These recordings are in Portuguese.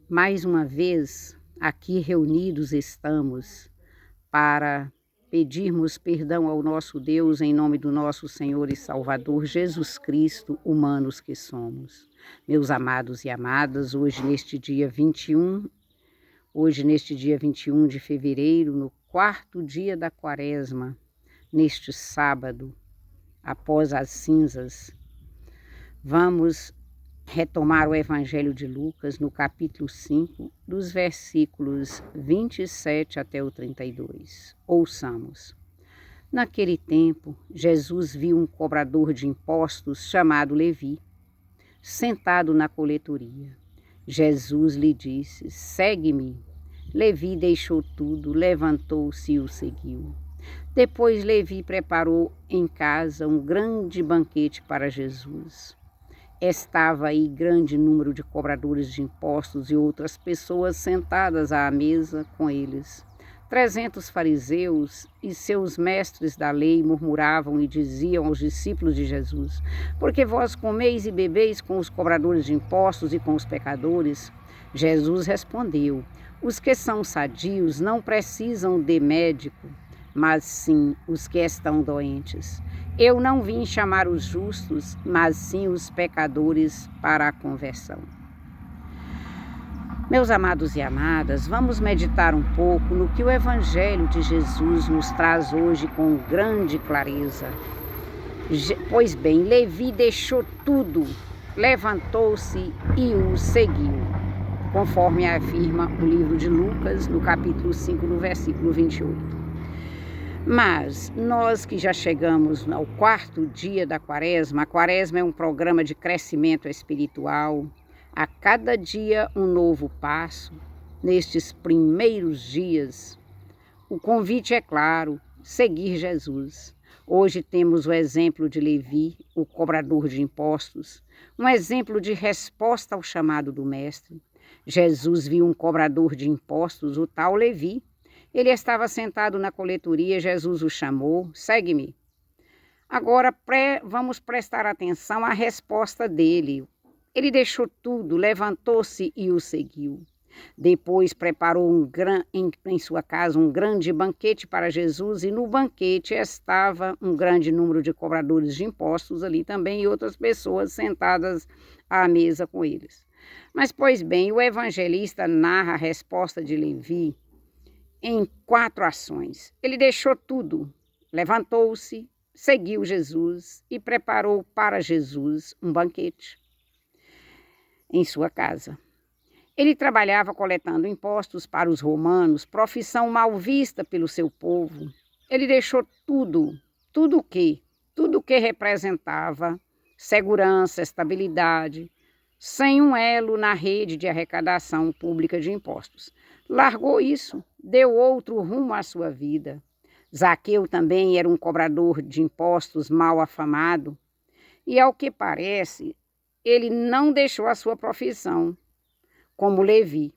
Mais uma vez, aqui reunidos estamos para pedirmos perdão ao nosso Deus em nome do nosso Senhor e Salvador Jesus Cristo, humanos que somos. Meus amados e amadas, hoje neste dia 21 de fevereiro, no quarto dia da quaresma, neste sábado, após as cinzas, vamos retomar o Evangelho de Lucas no capítulo 5, dos versículos 27 até o 32. Ouçamos. Naquele tempo, Jesus viu um cobrador de impostos chamado Levi, sentado na coletoria. Jesus lhe disse: segue-me. Levi deixou tudo, levantou-se e o seguiu. Depois Levi preparou em casa um grande banquete para Jesus. Estava aí grande número de cobradores de impostos e outras pessoas sentadas à mesa com eles. 300 fariseus e seus mestres da lei murmuravam e diziam aos discípulos de Jesus: porque vós comeis e bebeis com os cobradores de impostos e com os pecadores? Jesus respondeu: os que são sadios não precisam de médico, mas sim os que estão doentes. Eu não vim chamar os justos, mas sim os pecadores para a conversão. Meus amados e amadas, vamos meditar um pouco no que o Evangelho de Jesus nos traz hoje com grande clareza. Pois bem, Levi deixou tudo, levantou-se e o seguiu, conforme afirma o livro de Lucas, no capítulo 5, no versículo 28. Mas nós que já chegamos ao quarto dia da quaresma, a quaresma é um programa de crescimento espiritual, a cada dia um novo passo. Nestes primeiros dias, o convite é claro: seguir Jesus. Hoje temos o exemplo de Levi, o cobrador de impostos, um exemplo de resposta ao chamado do Mestre. Jesus viu um cobrador de impostos, o tal Levi. Ele estava sentado na coletoria, Jesus o chamou: segue-me. Agora vamos prestar atenção à resposta dele. Ele deixou tudo, levantou-se e o seguiu. Depois preparou em sua casa um grande banquete para Jesus, e no banquete estava um grande número de cobradores de impostos ali também e outras pessoas sentadas à mesa com eles. Mas, pois bem, o evangelista narra a resposta de Levi em 4 ações. Ele deixou tudo, levantou-se, seguiu Jesus e preparou para Jesus um banquete em sua casa. Ele trabalhava coletando impostos para os romanos, profissão mal vista pelo seu povo. Ele deixou tudo o que representava segurança, estabilidade, sem um elo na rede de arrecadação pública de impostos. Largou isso, deu outro rumo à sua vida. Zaqueu também era um cobrador de impostos mal afamado, e ao que parece, ele não deixou a sua profissão, como Levi,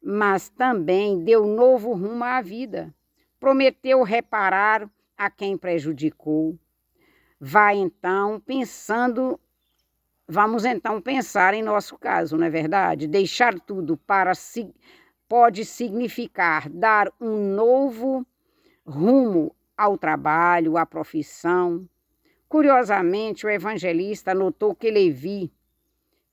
mas também deu novo rumo à vida. Prometeu reparar a quem prejudicou. Vamos então pensar em nosso caso, não é verdade? Deixar tudo pode significar dar um novo rumo ao trabalho, à profissão. Curiosamente, o evangelista notou que Levi,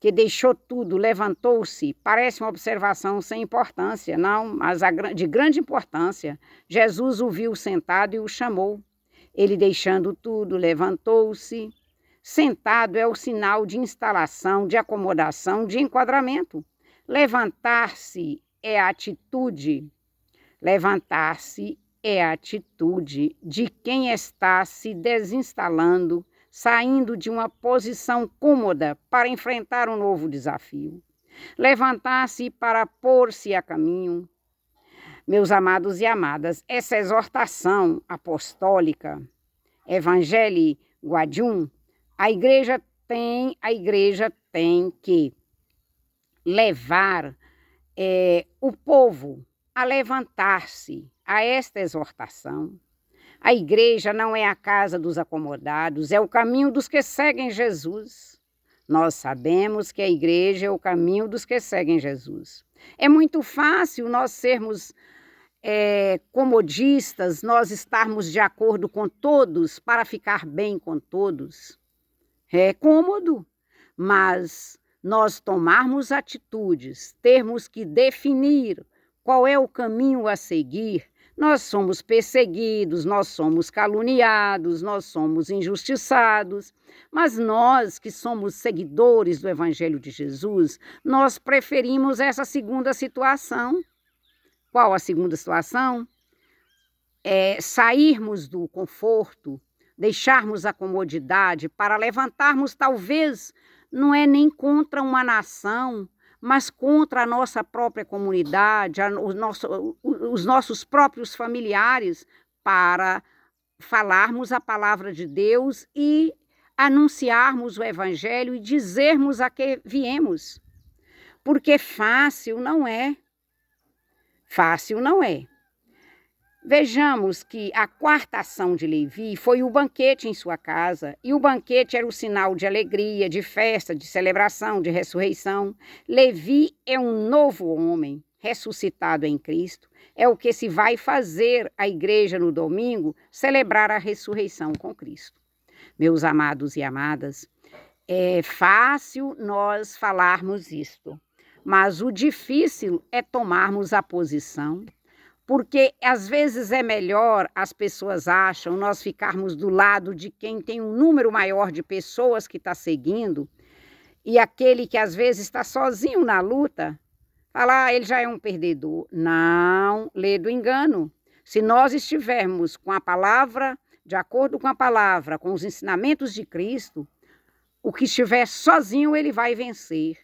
que deixou tudo, levantou-se, parece uma observação sem importância, não, mas de grande importância. Jesus o viu sentado e o chamou. Ele, deixando tudo, levantou-se. Sentado é o sinal de instalação, de acomodação, de enquadramento. Levantar-se é a atitude. Levantar-se é a atitude de quem está se desinstalando, saindo de uma posição cômoda para enfrentar um novo desafio. Levantar-se para pôr-se a caminho. Meus amados e amadas, essa exortação apostólica, Evangelii Gaudium, a igreja tem que levar o povo a levantar-se a esta exortação. A igreja não é a casa dos acomodados, é o caminho dos que seguem Jesus. Nós sabemos que a igreja é o caminho dos que seguem Jesus. É muito fácil nós sermos comodistas, nós estarmos de acordo com todos para ficar bem com todos. É cômodo, mas nós tomarmos atitudes, termos que definir qual é o caminho a seguir. Nós somos perseguidos, nós somos caluniados, nós somos injustiçados, mas nós que somos seguidores do Evangelho de Jesus, nós preferimos essa segunda situação. Qual a segunda situação? Sairmos do conforto, deixarmos a comodidade para levantarmos, talvez, não é nem contra uma nação, mas contra a nossa própria comunidade, os nossos próprios familiares, para falarmos a palavra de Deus e anunciarmos o Evangelho e dizermos a que viemos. Porque fácil não é. Fácil não é. Vejamos que a quarta ação de Levi foi o banquete em sua casa, e o banquete era o sinal de alegria, de festa, de celebração, de ressurreição. Levi é um novo homem, ressuscitado em Cristo. É o que se vai fazer a igreja no domingo, celebrar a ressurreição com Cristo. Meus amados e amadas, é fácil nós falarmos isto, mas o difícil é tomarmos a posição. Porque às vezes é melhor, as pessoas acham, nós ficarmos do lado de quem tem um número maior de pessoas que está seguindo, e aquele que às vezes está sozinho na luta, falar, ele já é um perdedor. Não, lê do engano. Se nós estivermos com a palavra, de acordo com a palavra, com os ensinamentos de Cristo, o que estiver sozinho ele vai vencer.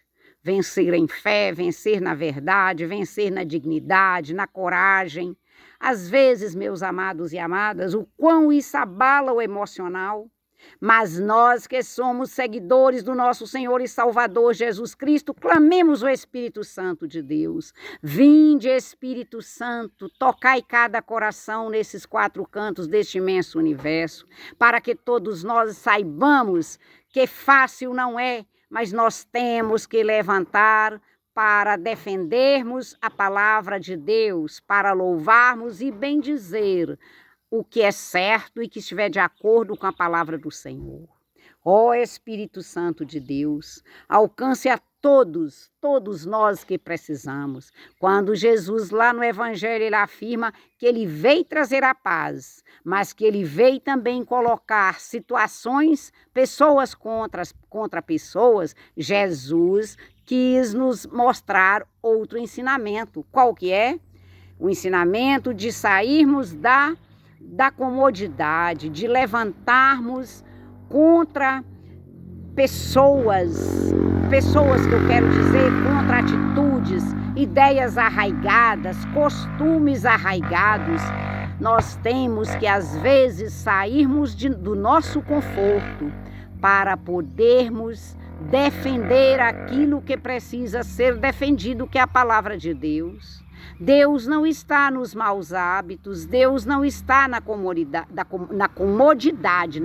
Vencer em fé, vencer na verdade, vencer na dignidade, na coragem. Às vezes, meus amados e amadas, o quão isso abala o emocional, mas nós que somos seguidores do nosso Senhor e Salvador Jesus Cristo, clamemos o Espírito Santo de Deus. Vinde, Espírito Santo, tocai cada coração nesses quatro cantos deste imenso universo, para que todos nós saibamos que fácil não é, mas nós temos que levantar para defendermos a palavra de Deus, para louvarmos e bendizer o que é certo e que estiver de acordo com a palavra do Senhor. Ó Espírito Santo de Deus, alcance a todos nós que precisamos. Quando Jesus lá no Evangelho ele afirma que ele veio trazer a paz, mas que ele veio também colocar situações, pessoas contra pessoas, Jesus quis nos mostrar outro ensinamento. Qual que é? O ensinamento de sairmos da comodidade, de levantarmos contra pessoas que eu quero dizer, contra atitudes, ideias arraigadas, costumes arraigados. Nós temos que às vezes sairmos do nosso conforto para podermos defender aquilo que precisa ser defendido, que é a palavra de Deus. Deus não está nos maus hábitos, Deus não está na comodidade.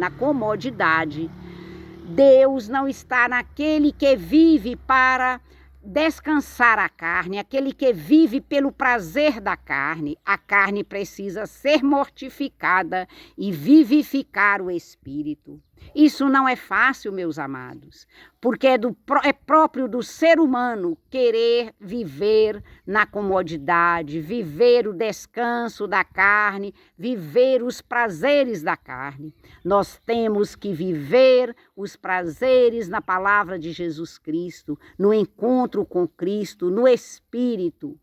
Deus não está naquele que vive para descansar a carne, aquele que vive pelo prazer da carne. A carne precisa ser mortificada e vivificar o espírito. Isso não é fácil, meus amados, porque é próprio do ser humano querer viver na comodidade, viver o descanso da carne, viver os prazeres da carne. Nós temos que viver os prazeres na palavra de Jesus Cristo, no encontro com Cristo, no Espírito.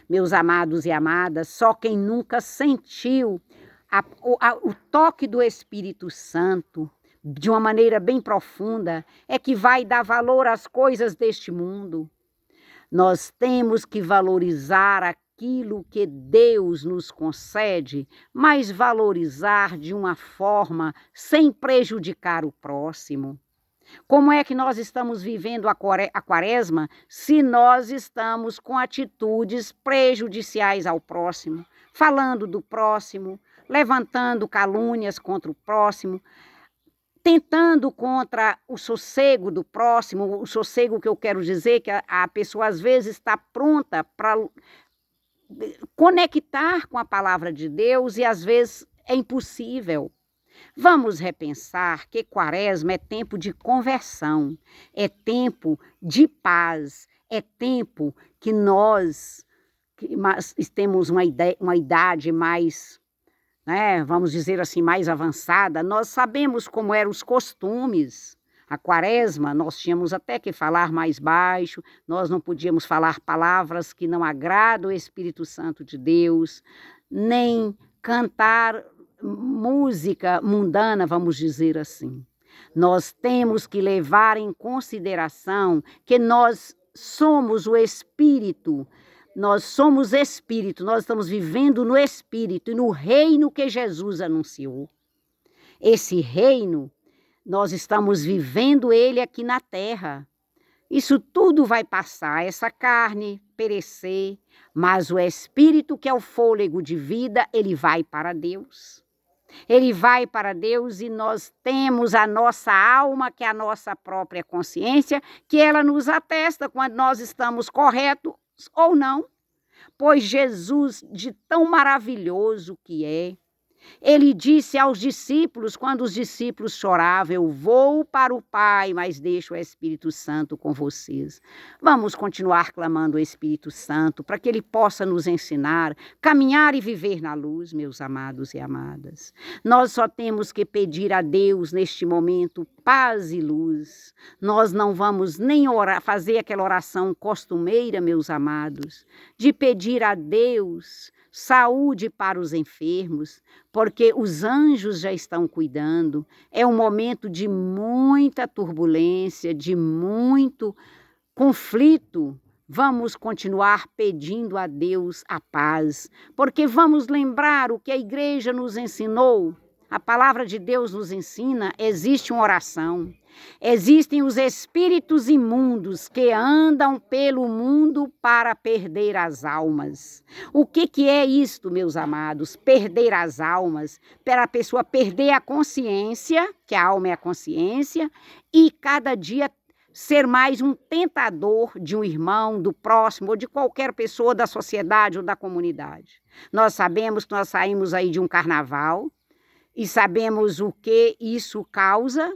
Meus amados e amadas, só quem nunca sentiu o toque do Espírito Santo, de uma maneira bem profunda, é que vai dar valor às coisas deste mundo. Nós temos que valorizar aquilo que Deus nos concede, mas valorizar de uma forma sem prejudicar o próximo. Como é que nós estamos vivendo a quaresma se nós estamos com atitudes prejudiciais ao próximo, falando do próximo, levantando calúnias contra o próximo, tentando contra o sossego do próximo, o sossego que eu quero dizer que a pessoa às vezes está pronta para conectar com a palavra de Deus e às vezes é impossível. Vamos repensar que Quaresma é tempo de conversão, é tempo de paz, é tempo que nós temos uma idade mais, né, vamos dizer assim, mais avançada, nós sabemos como eram os costumes. A Quaresma, nós tínhamos até que falar mais baixo, nós não podíamos falar palavras que não agradam o Espírito Santo de Deus, nem cantar música mundana, vamos dizer assim. Nós temos que levar em consideração que nós somos o Espírito, nós somos Espírito, nós estamos vivendo no Espírito e no reino que Jesus anunciou. Esse reino, nós estamos vivendo ele aqui na terra. Isso tudo vai passar, essa carne perecer, mas o Espírito, que é o fôlego de vida, ele vai para Deus. Ele vai para Deus e nós temos a nossa alma, que é a nossa própria consciência, que ela nos atesta quando nós estamos corretos ou não. Pois Jesus, de tão maravilhoso que é, ele disse aos discípulos, quando os discípulos choravam, eu vou para o Pai, mas deixo o Espírito Santo com vocês. Vamos continuar clamando o Espírito Santo para que ele possa nos ensinar, caminhar e viver na luz, meus amados e amadas. Nós só temos que pedir a Deus neste momento paz e luz. Nós não vamos nem fazer aquela oração costumeira, meus amados, de pedir a Deus saúde para os enfermos, porque os anjos já estão cuidando. É um momento de muita turbulência, de muito conflito. Vamos continuar pedindo a Deus a paz, porque vamos lembrar o que a igreja nos ensinou. A palavra de Deus nos ensina, existe uma oração. Existem os espíritos imundos que andam pelo mundo para perder as almas. O que é isto, meus amados? Perder as almas, para a pessoa perder a consciência, que a alma é a consciência, e cada dia ser mais um tentador de um irmão, do próximo, ou de qualquer pessoa da sociedade ou da comunidade. Nós sabemos que nós saímos aí de um carnaval e sabemos o que isso causa,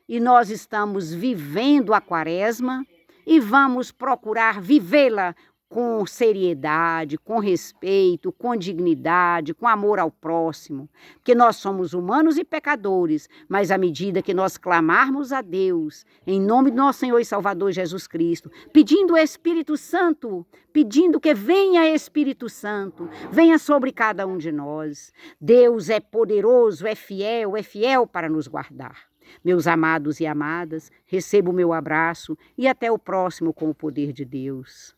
e nós estamos vivendo a Quaresma e vamos procurar vivê-la com seriedade, com respeito, com dignidade, com amor ao próximo, porque nós somos humanos e pecadores, mas à medida que nós clamarmos a Deus, em nome do nosso Senhor e Salvador Jesus Cristo, pedindo o Espírito Santo, pedindo que venha Espírito Santo, venha sobre cada um de nós. Deus é poderoso, é fiel para nos guardar. Meus amados e amadas, recebo o meu abraço e até o próximo com o poder de Deus.